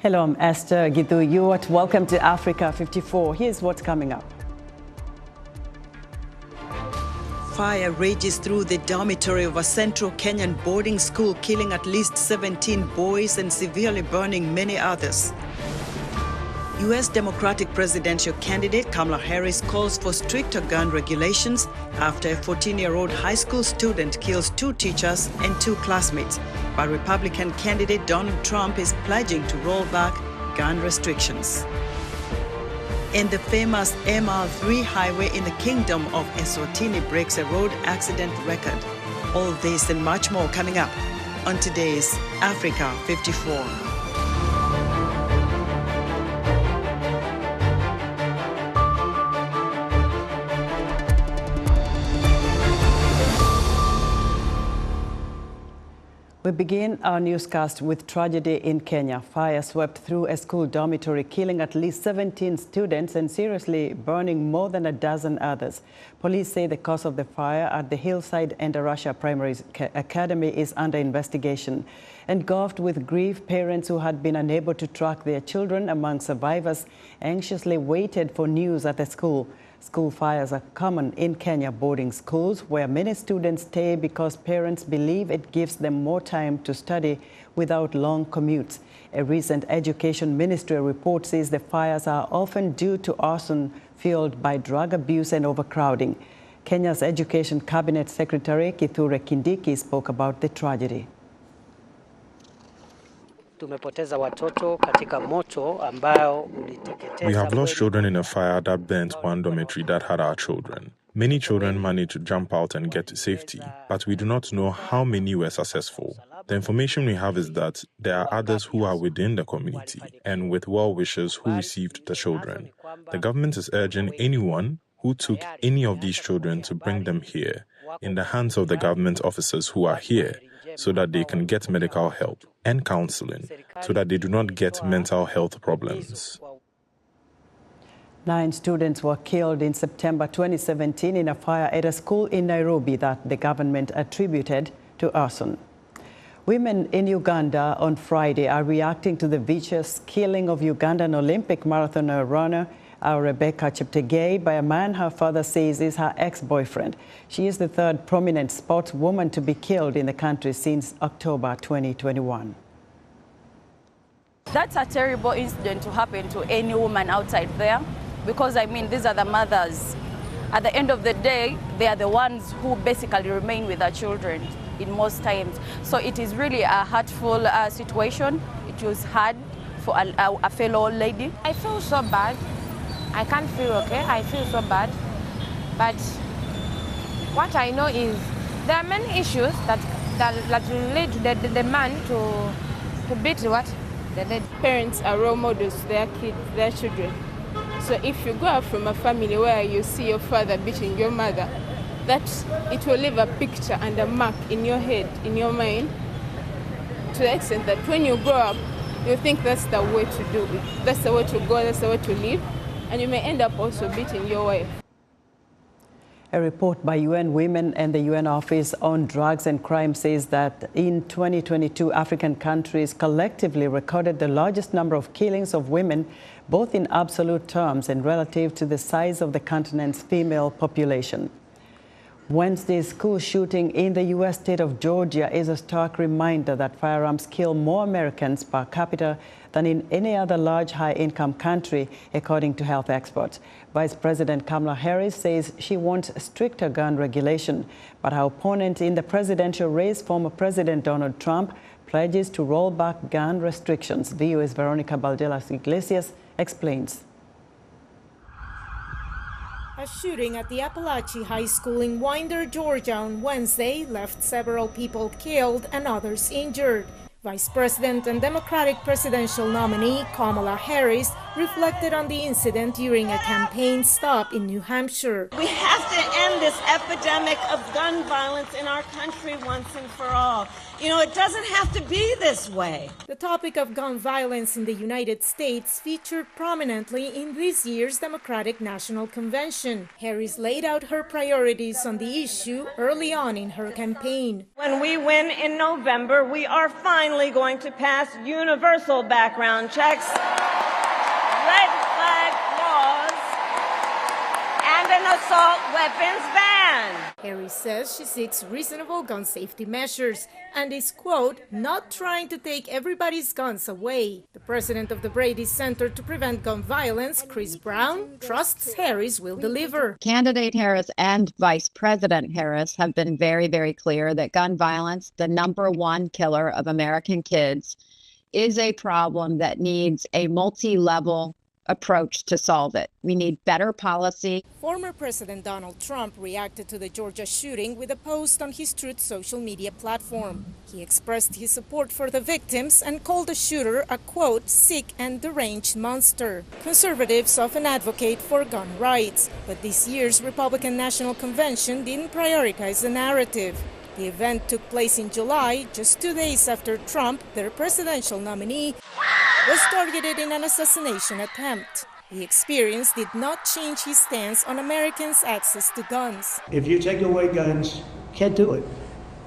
Hello, I'm Esther Githu. Welcome to Africa 54. Here's what's coming up. Fire rages through the dormitory of a central Kenyan boarding school, killing at least 17 boys and severely burning many others. U.S. Democratic presidential candidate Kamala Harris calls for stricter gun regulations after a 14-year-old high school student kills 2 teachers and 2 classmates. But Republican candidate Donald Trump is pledging to roll back gun restrictions. And the famous MR3 highway in the kingdom of Eswatini breaks a road accident record. All this and much more coming up on today's Africa 54. We begin our newscast with tragedy in Kenya. Fire swept through a school dormitory, killing at least 17 students and seriously burning more than a dozen others. Police say the cause of the fire at the Hillside Endarasha Academy is under investigation. Engulfed with grief, parents who had been unable to track their children among survivors anxiously waited for news at the school. School fires are common in Kenya boarding schools, where many students stay because parents believe it gives them more time to study without long commutes. A recent Education Ministry report says the fires are often due to arson fueled by drug abuse and overcrowding. Kenya's Education Cabinet Secretary Kithure Kindiki spoke about the tragedy. We have lost children in a fire that burnt one dormitory that had our children. Many children managed to jump out and get to safety, but we do not know how many were successful. The information we have is that there are others who are within the community and with well-wishers who received the children. The government is urging anyone who took any of these children to bring them here in the hands of the government officers who are here, so that they can get medical help and counseling, so that they do not get mental health problems. 9 students were killed in September 2017 in a fire at a school in Nairobi that the government attributed to arson. Women in Uganda on Friday are reacting to the vicious killing of Ugandan Olympic marathoner runner Rebecca Cheptegei by a man her father says is her ex-boyfriend. She is the 3rd prominent sportswoman to be killed in the country since October 2021. That's a terrible incident to happen to any woman outside there, because I mean, these are the mothers. At the end of the day, they are the ones who basically remain with their children in most times. So it is really a hurtful situation. It was hard for a fellow lady. I feel so bad. I can't feel okay. I feel so bad. But what I know is there are many issues that lead the man to beat what? The lady. Parents are role models to their kids, their children. So if you go out from a family where you see your father beating your mother, that it will leave a picture and a mark in your head, in your mind, to the extent that when you grow up, you think that's the way to do it. That's the way to go, that's the way to live. And you may end up also beating your wife. A report by UN Women and the UN Office on Drugs and Crime says that in 2022, African countries collectively recorded the largest number of killings of women, both in absolute terms and relative to the size of the continent's female population. Wednesday's school shooting in the U.S. state of Georgia is a stark reminder that firearms kill more Americans per capita than in any other large high-income country, according to health experts. Vice President Kamala Harris says she wants stricter gun regulation, but her opponent in the presidential race, former President Donald Trump, pledges to roll back gun restrictions. VOA's Veronica Balderas Iglesias explains. A shooting at the Appalachian High School in Winder, Georgia on Wednesday left several people killed and others injured. Vice President and Democratic presidential nominee Kamala Harris reflected on the incident during a campaign stop in New Hampshire. We have to end this epidemic of gun violence in our country once and for all. You know, it doesn't have to be this way. The topic of gun violence in the United States featured prominently in this year's Democratic National Convention. Harris laid out her priorities on the issue early on in her campaign. When we win in November, we are finally going to pass universal background checks, red flag laws, and an assault weapons ban. Harris says she seeks reasonable gun safety measures and is, quote, not trying to take everybody's guns away. The president of the Brady Center to Prevent Gun Violence, Chris Brown, trusts Harris will deliver. Candidate Harris and Vice President Harris have been very, very clear that gun violence, the #1 killer of American kids, is a problem that needs a multi-level approach to solve it. We need better policy. Former President Donald Trump reacted to the Georgia shooting with a post on his Truth social media platform. He expressed his support for the victims and called the shooter a, quote, sick and deranged monster. Conservatives often advocate for gun rights, but this year's Republican National Convention didn't prioritize the narrative. The event took place in July, just 2 days after Trump, their presidential nominee, was targeted in an assassination attempt. The experience did not change his stance on Americans' access to guns. If you take away guns, can't do it,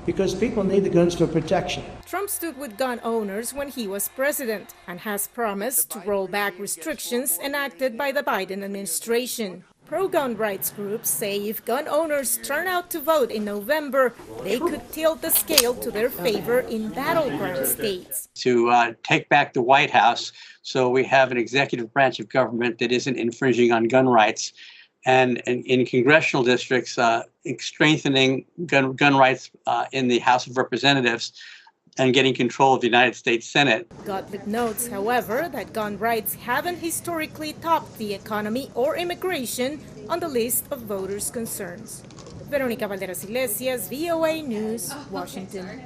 because people need the guns for protection. Trump stood with gun owners when he was president and has promised to roll back restrictions enacted by the Biden administration. Pro-gun rights groups say if gun owners turn out to vote in November, they could tilt the scale to their favor in battleground states. To take back the White House so we have an executive branch of government that isn't infringing on gun rights. And in congressional districts, strengthening gun rights in the House of Representatives and getting control of the United States Senate. Gottlieb notes, however, that gun rights haven't historically topped the economy or immigration on the list of voters' concerns. Veronica Valderas Iglesias, VOA News, Washington.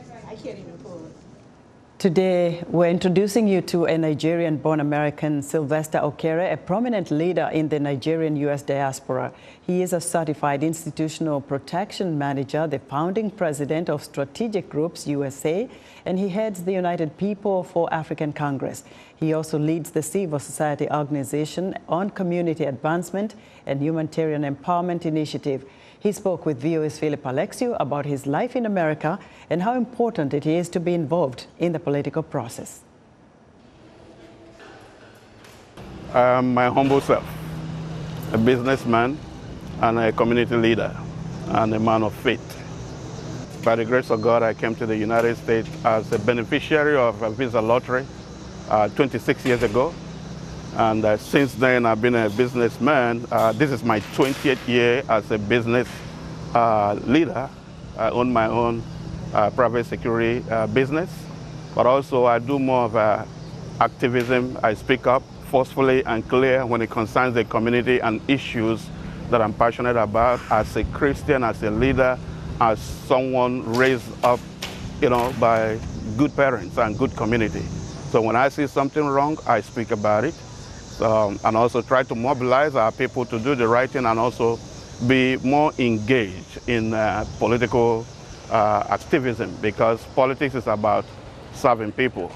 Today, we're introducing you to a Nigerian-born American, Sylvester Okere, a prominent leader in the Nigerian U.S. diaspora. He is a certified institutional protection manager, the founding president of Strategic Groups USA, and he heads the United People for African Congress. He also leads the civil society organization on community advancement and humanitarian empowerment initiative. He spoke with VOA's Philip Alexiou about his life in America and how important it is to be involved in the political process. I am my humble self, a businessman and a community leader and a man of faith. By the grace of God, I came to the United States as a beneficiary of a visa lottery 26 years ago. And since then, I've been a businessman. This is my 20th year as a business leader. I own my own private security business, but also I do more of activism. I speak up forcefully and clear when it concerns the community and issues that I'm passionate about as a Christian, as a leader, as someone raised up, by good parents and good community. So when I see something wrong, I speak about it. And also try to mobilize our people to do the right thing and also be more engaged in political activism, because politics is about serving people.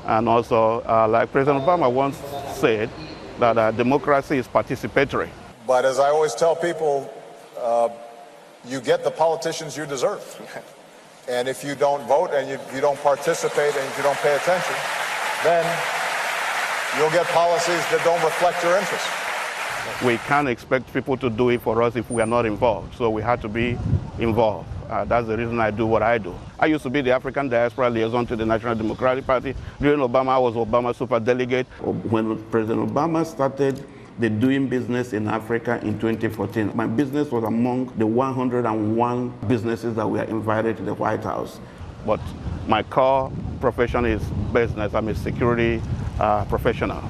And also, like President Obama once said, that democracy is participatory. But as I always tell people, you get the politicians you deserve. And if you don't vote and you don't participate and if you don't pay attention, then you'll get policies that don't reflect your interests. We can't expect people to do it for us if we are not involved. So we have to be involved. That's the reason I do what I do. I used to be the African Diaspora Liaison to the National Democratic Party. During Obama, I was Obama superdelegate. When President Obama started the doing business in Africa in 2014, my business was among the 101 businesses that were invited to the White House. But my core profession is business. I'm a security professional.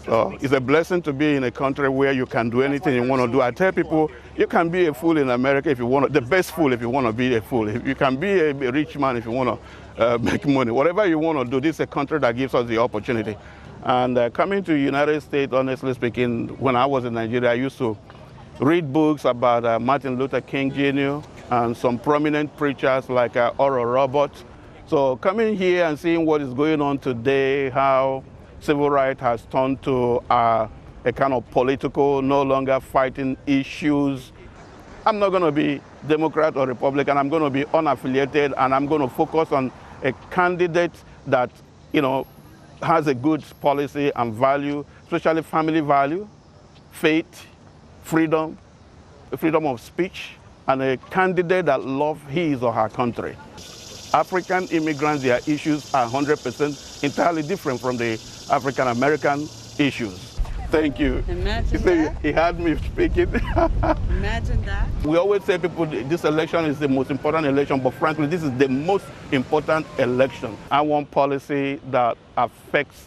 So it's a blessing to be in a country where you can do anything you want to do. I tell people, you can be a fool in America if you want to, the best fool if you want to be a fool. You can be a rich man if you want to make money. Whatever you want to do, this is a country that gives us the opportunity. And coming to the United States, honestly speaking, when I was in Nigeria, I used to read books about Martin Luther King Jr. and some prominent preachers like Oral Roberts. So coming here and seeing what is going on today, how civil rights has turned to a kind of political, no longer fighting issues. I'm not going to be Democrat or Republican. I'm going to be unaffiliated, and I'm going to focus on a candidate that, has a good policy and value, especially family value, faith, freedom of speech, and a candidate that loves his or her country. African immigrants, their issues are 100% entirely different from the African American issues. Thank you. Imagine that. He had me speaking. Imagine that. We always say people, this election is the most important election, but frankly, this is the most important election. I want policy that affects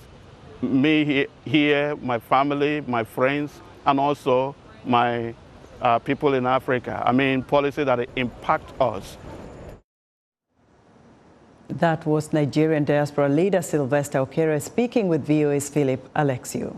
me here, my family, my friends, and also my people in Africa. I mean, policy that impact us. That was Nigerian diaspora leader Sylvester Okere speaking with VOA's Philip Alexiou.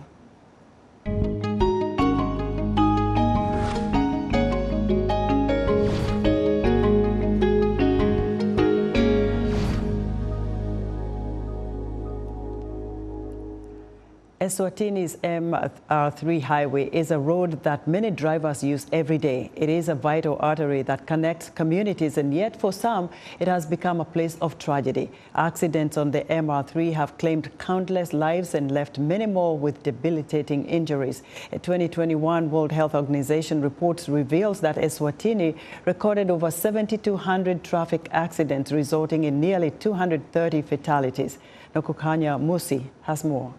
Eswatini's MR3 highway is a road that many drivers use every day. It is a vital artery that connects communities, and yet for some, it has become a place of tragedy. Accidents on the MR3 have claimed countless lives and left many more with debilitating injuries. A 2021 World Health Organization report reveals that Eswatini recorded over 7,200 traffic accidents, resulting in nearly 230 fatalities. Nokukanya Musi has more.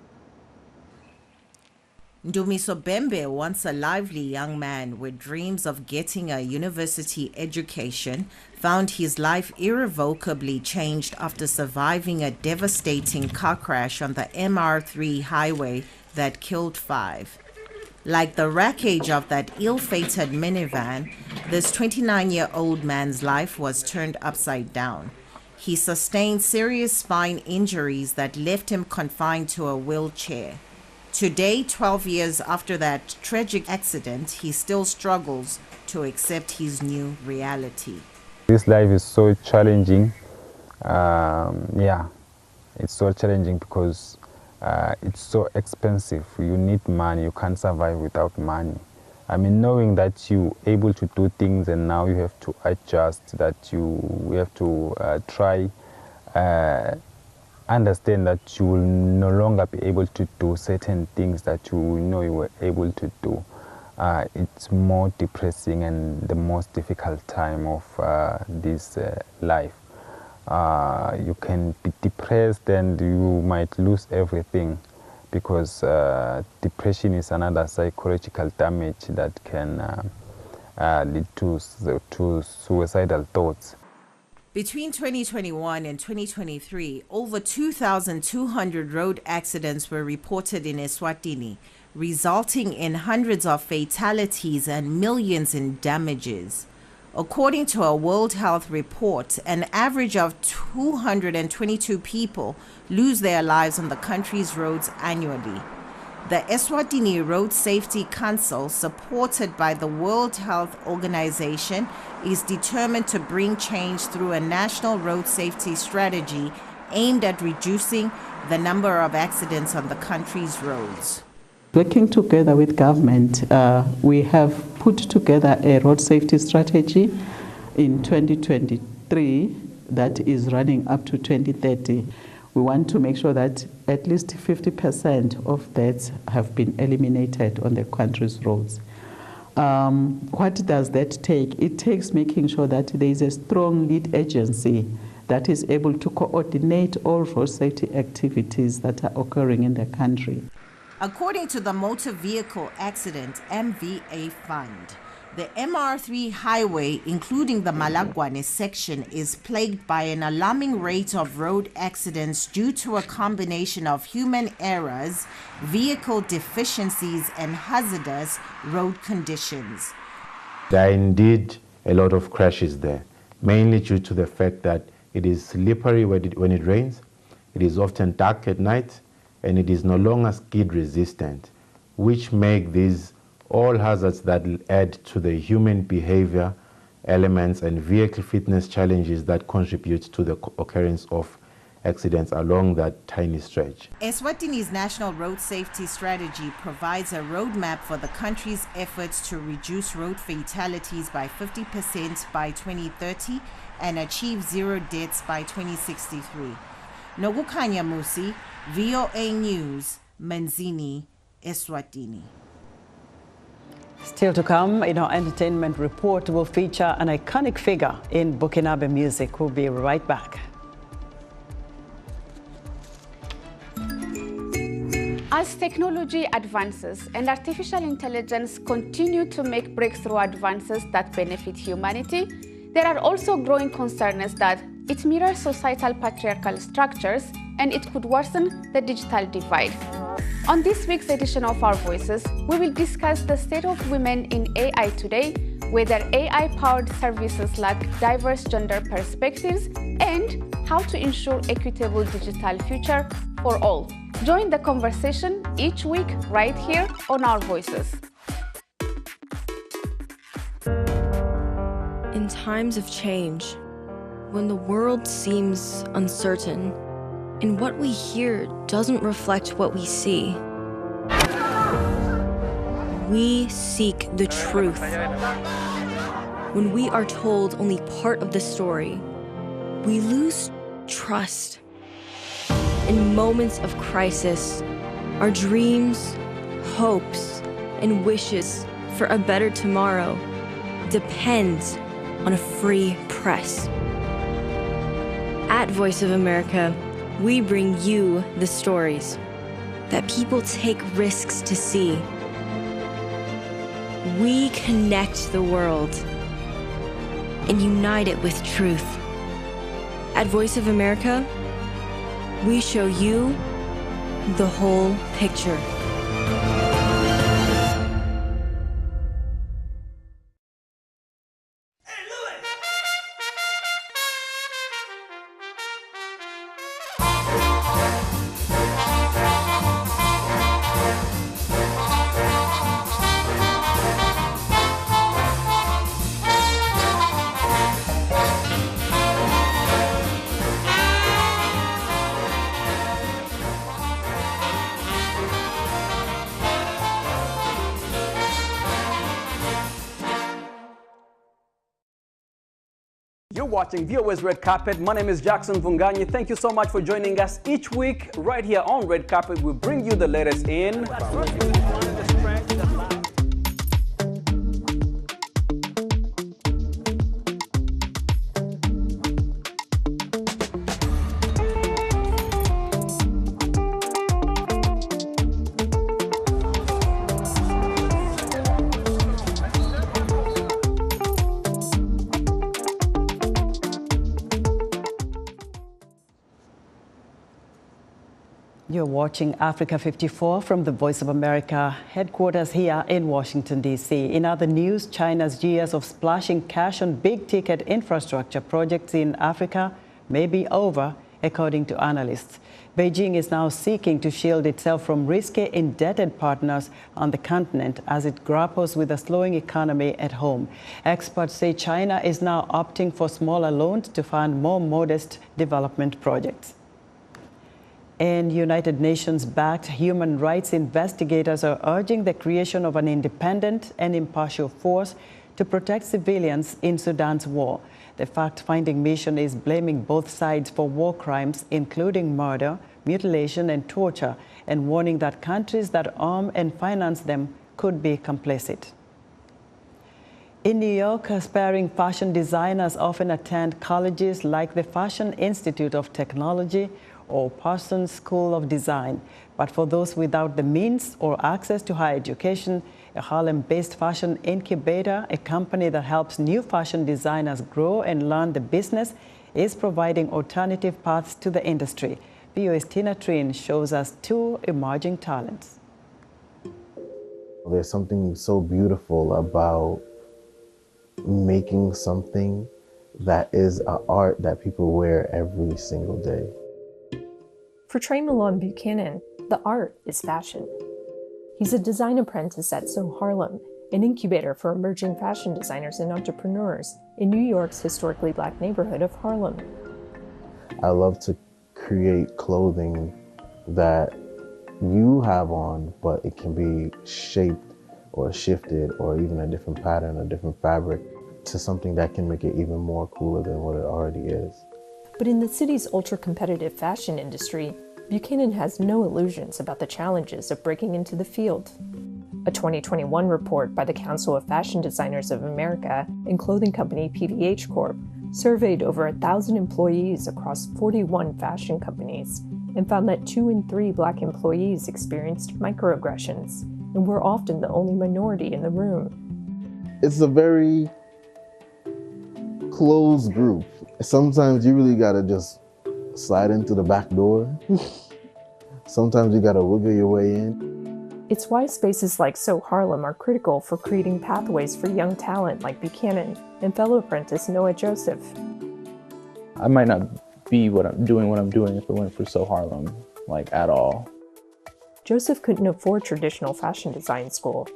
Ndumiso Bembe, once a lively young man with dreams of getting a university education, found his life irrevocably changed after surviving a devastating car crash on the MR3 highway that killed 5. Like the wreckage of that ill-fated minivan, this 29-year-old man's life was turned upside down. He sustained serious spine injuries that left him confined to a wheelchair. Today, 12 years after that tragic accident, he still struggles to accept his new reality. This life is so challenging. It's so challenging because it's so expensive. You need money. You can't survive without money. I mean, knowing that you're able to do things and now you have to adjust, that you have to try understand that you will no longer be able to do certain things that you know you were able to do. It's more depressing and the most difficult time of this life. You can be depressed and you might lose everything, because depression is another psychological damage that can lead to suicidal thoughts. Between 2021 and 2023, over 2,200 road accidents were reported in Eswatini, resulting in hundreds of fatalities and millions in damages. According to a World Health report, an average of 222 people lose their lives on the country's roads annually. The Eswatini Road Safety Council, supported by the World Health Organization, is determined to bring change through a national road safety strategy aimed at reducing the number of accidents on the country's roads. Working together with government, we have put together a road safety strategy in 2023 that is running up to 2030. We want to make sure that at least 50% of deaths have been eliminated on the country's roads. What does that take? It takes making sure that there is a strong lead agency that is able to coordinate all road safety activities that are occurring in the country. According to the Motor Vehicle Accident MVA Fund, the MR3 highway, including the Malagwane section, is plagued by an alarming rate of road accidents due to a combination of human errors, vehicle deficiencies, and hazardous road conditions. There are indeed a lot of crashes there, mainly due to the fact that it is slippery when it rains, it is often dark at night, and it is no longer skid resistant, which make these all hazards that add to the human behavior elements and vehicle fitness challenges that contribute to the occurrence of accidents along that tiny stretch. Eswatini's National Road Safety Strategy provides a roadmap for the country's efforts to reduce road fatalities by 50% by 2030 and achieve zero deaths by 2063. Nogukanya Musi, VOA News, Manzini, Eswatini. Still to come, in our entertainment report, will feature an iconic figure in Burkinabe music. We'll be right back. As technology advances and artificial intelligence continue to make breakthrough advances that benefit humanity, there are also growing concerns that it mirrors societal patriarchal structures and it could worsen the digital divide. On this week's edition of Our Voices, we will discuss the state of women in AI today, whether AI-powered services lack diverse gender perspectives, and how to ensure equitable digital future for all. Join the conversation each week right here on Our Voices. In times of change, when the world seems uncertain, and what we hear doesn't reflect what we see, we seek the truth. When we are told only part of the story, we lose trust. In moments of crisis, our dreams, hopes, and wishes for a better tomorrow depends on a free press. At Voice of America, we bring you the stories that people take risks to see. We connect the world and unite it with truth. At Voice of America, we show you the whole picture. You're watching VOA's Red Carpet. My name is Jackson Vunganyi. Thank you so much for joining us each week right here on Red Carpet. We bring you the latest in You're watching Africa 54 from the Voice of America headquarters here in Washington, D.C. In other news, China's years of splashing cash on big-ticket infrastructure projects in Africa may be over, according to analysts. Beijing is now seeking to shield itself from risky, indebted partners on the continent as it grapples with a slowing economy at home. Experts say China is now opting for smaller loans to fund more modest development projects. And United Nations-backed human rights investigators are urging the creation of an independent and impartial force to protect civilians in Sudan's war. The fact-finding mission is blaming both sides for war crimes, including murder, mutilation, and torture, and warning that countries that arm and finance them could be complicit. In New York, aspiring fashion designers often attend colleges like the Fashion Institute of Technology or Parsons School of Design. But for those without the means or access to higher education, a Harlem-based fashion incubator, a company that helps new fashion designers grow and learn the business, is providing alternative paths to the industry. VOA's Tina Trin shows us two emerging talents. There's something so beautiful about making something that is an art that people wear every single day. For Trey Malone Buchanan, the art is fashion. He's a design apprentice at So Harlem, an incubator for emerging fashion designers and entrepreneurs in New York's historically Black neighborhood of Harlem. I love to create clothing that you have on, but it can be shaped or shifted or even a different pattern, a different fabric to something that can make it even more cooler than what it already is. But in the city's ultra-competitive fashion industry, Buchanan has no illusions about the challenges of breaking into the field. A 2021 report by the Council of Fashion Designers of America and clothing company PVH Corp surveyed over 1,000 employees across 41 fashion companies and found that 2 in 3 Black employees experienced microaggressions and were often the only minority in the room. It's a very closed group. Sometimes you really gotta just slide into the back door. Sometimes you gotta wiggle your way in. It's why spaces like So Harlem are critical for creating pathways for young talent like Buchanan and fellow apprentice Noah Joseph. I might not be what I'm doing if it weren't for So Harlem, like at all. Joseph couldn't afford traditional fashion design school.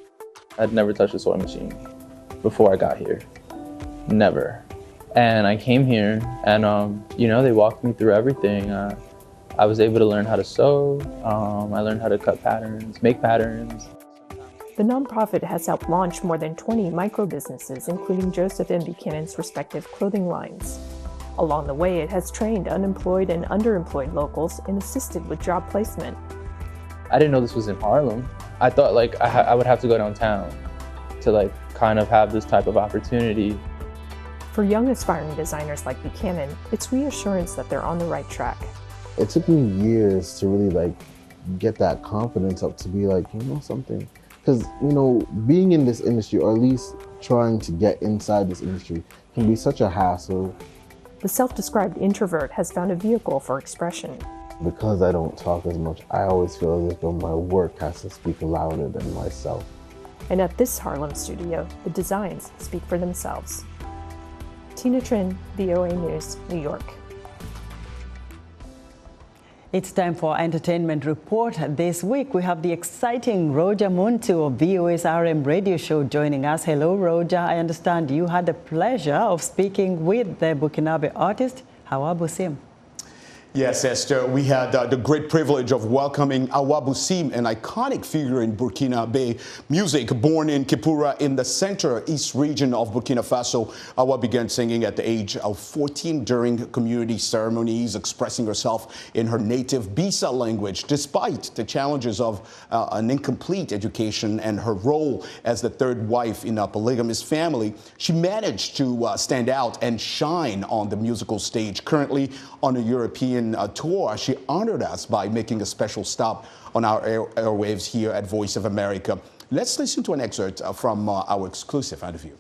I'd never touched a sewing machine before I got here. Never. And I came here and, they walked me through everything. I was able to learn how to sew. I learned how to cut patterns, make patterns. The nonprofit has helped launch more than 20 micro-businesses, including Joseph and Buchanan's respective clothing lines. Along the way, it has trained unemployed and underemployed locals and assisted with job placement. I didn't know this was in Harlem. I thought I would have to go downtown to kind of have this type of opportunity. For young aspiring designers like Buchanan, it's reassurance that they're on the right track. It took me years to really get that confidence up to be something. Because, being in this industry, or at least trying to get inside this industry, can be such a hassle. The self-described introvert has found a vehicle for expression. Because I don't talk as much, I always feel as though my work has to speak louder than myself. And at this Harlem studio, the designs speak for themselves. Tina Trin, VOA News, New York. It's time for our entertainment report. This week we have the exciting Roger Muntu of VOA's RM radio show joining us. Hello, Roger. I understand you had the pleasure of speaking with the Burkinabe artist Hawa Boussim. Yes, Esther, we had the great privilege of welcoming Hawa Boussim, an iconic figure in Burkinabe music. Born in Kipura in the center-east region of Burkina Faso, Hawa began singing at the age of 14 during community ceremonies, expressing herself in her native Bisa language. Despite the challenges of an incomplete education and her role as the third wife in a polygamous family, she managed to stand out and shine on the musical stage. Currently on a European tour, she honored us by making a special stop on our airwaves here at Voice of America. Let's listen to an excerpt from our exclusive interview.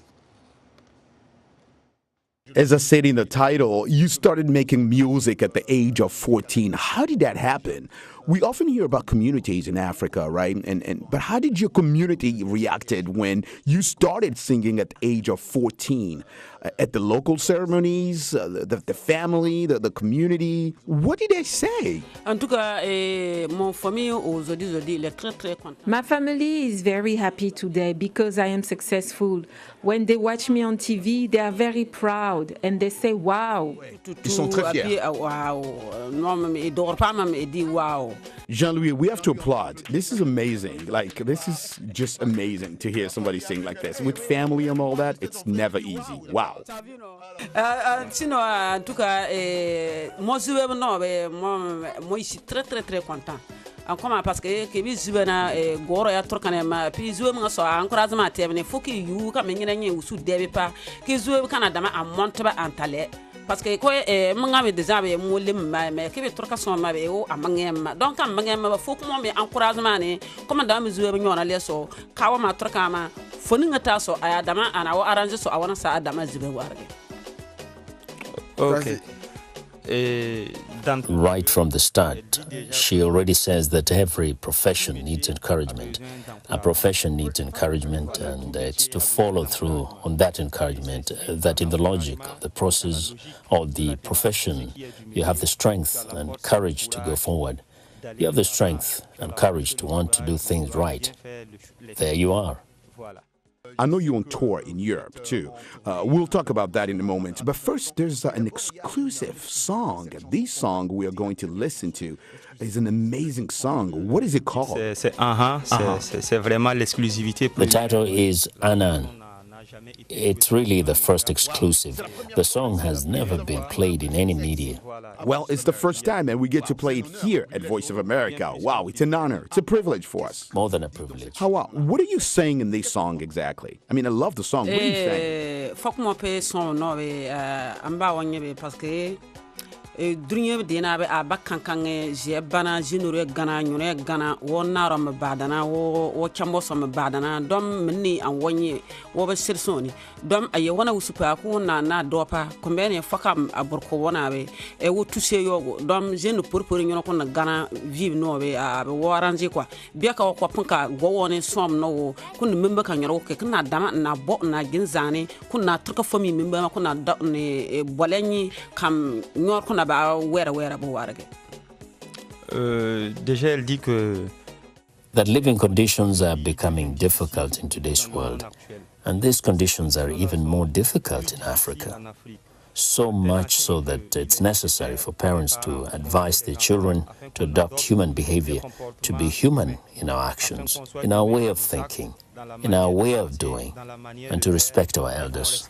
As I said in the title, you started making music at the age of 14. How did that happen? We often hear about communities in Africa, right? But how did your community reacted when you started singing at the age of 14? At the local ceremonies, the family, the community? What did they say? My family is very happy today because I am successful. When they watch me on TV, they are very proud and they say, wow. Ils sont très fiers. Jean-Louis, we have to applaud. This is amazing. This is just amazing to hear somebody sing like this. With family and all that, it's never easy. Wow. Sinon, en tout cas, moi, je suis très, très, très content. Comment parce que na goro ya trokane ma puis nga so encouragement tebne foki yu ka menyina nyi usu debe pa ki kana dama amonte ba antale parce que ko manga me déjà be mo lim ma me ke be troka so ma be o amangem donc amangem ba foku mo me encouragement ne comme dama be nyona le so kawo ma troka ma foni nga ta so aya dama ana wo arrange so awana sa dama zibe warge. Okay. Right from the start, she already says that every profession needs encouragement. A profession needs encouragement, and it's to follow through on that encouragement, that in the logic of the process of the profession, you have the strength and courage to go forward. You have the strength and courage to want to do things right. There you are. I know you're on tour in Europe, too. We'll talk about that in a moment. But first, there's an exclusive song. This song we are going to listen to is an amazing song. What is it called? The title is Anan. It's really the first exclusive. The song has never been played in any media. Well, it's the first time, and we get to play it here at Voice of America. Wow, it's an honor. It's a privilege for us. More than a privilege. Hawa, what are you saying in this song exactly? I mean, I love the song. What are you saying? Dunya dina be abakan kan je bana jinure gana nyure gana wona ram badana wo chambo som badana dom minni an wonye wo be sirsoni dom aye wona usupa ko na dopa ko mbene fakam aburko wona be e wo touché yogo dom jenu purpur nyono ko na gana vive no be abe wo arrange quoi bien ka ko panka go woni som no ko no memba kan nyoro ke na dama na bo na ginzani ko na turka fami memba ko na ne bolenyi kam nyor ko na Déjà, elle dit que that living conditions are becoming difficult in today's world, and these conditions are even more difficult in Africa. So much so that it's necessary for parents to advise their children to adopt human behavior, to be human in our actions, in our way of thinking, in our way of doing, and to respect our elders.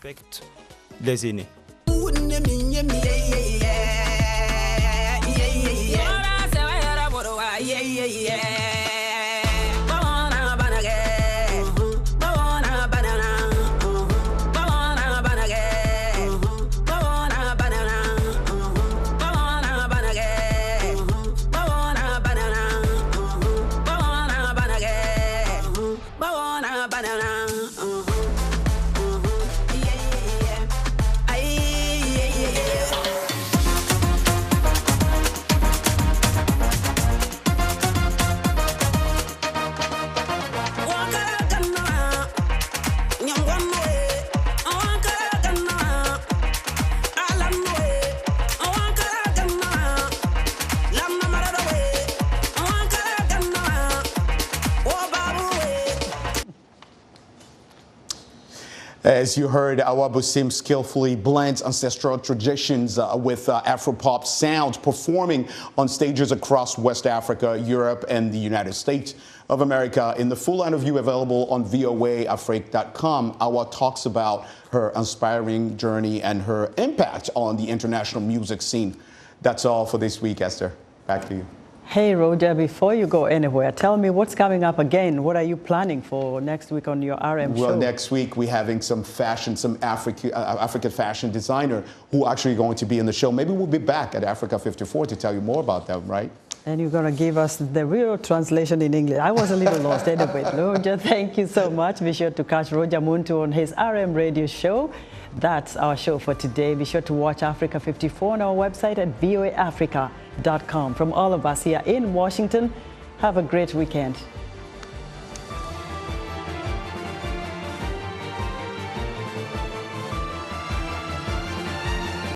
As you heard, Awabusim skillfully blends ancestral traditions with Afropop sounds, performing on stages across West Africa, Europe, and the United States of America. In the full interview available on voaafrique.com, Awa talks about her inspiring journey and her impact on the international music scene. That's all for this week, Esther. Back to you. Hey, Roger, before you go anywhere, tell me what's coming up again. What are you planning for next week on your RM show? Well, next week we're having some fashion, some African fashion designer who are actually going to be in the show. Maybe we'll be back at Africa 54 to tell you more about them, right? And you're going to give us the real translation in English. I was a little lost anyway. Roger, thank you so much. Be sure to catch Roger Muntu on his RM radio show. That's our show for today. Be sure to watch Africa 54 on our website at voaafrica.com. From all of us here in Washington, have a great weekend.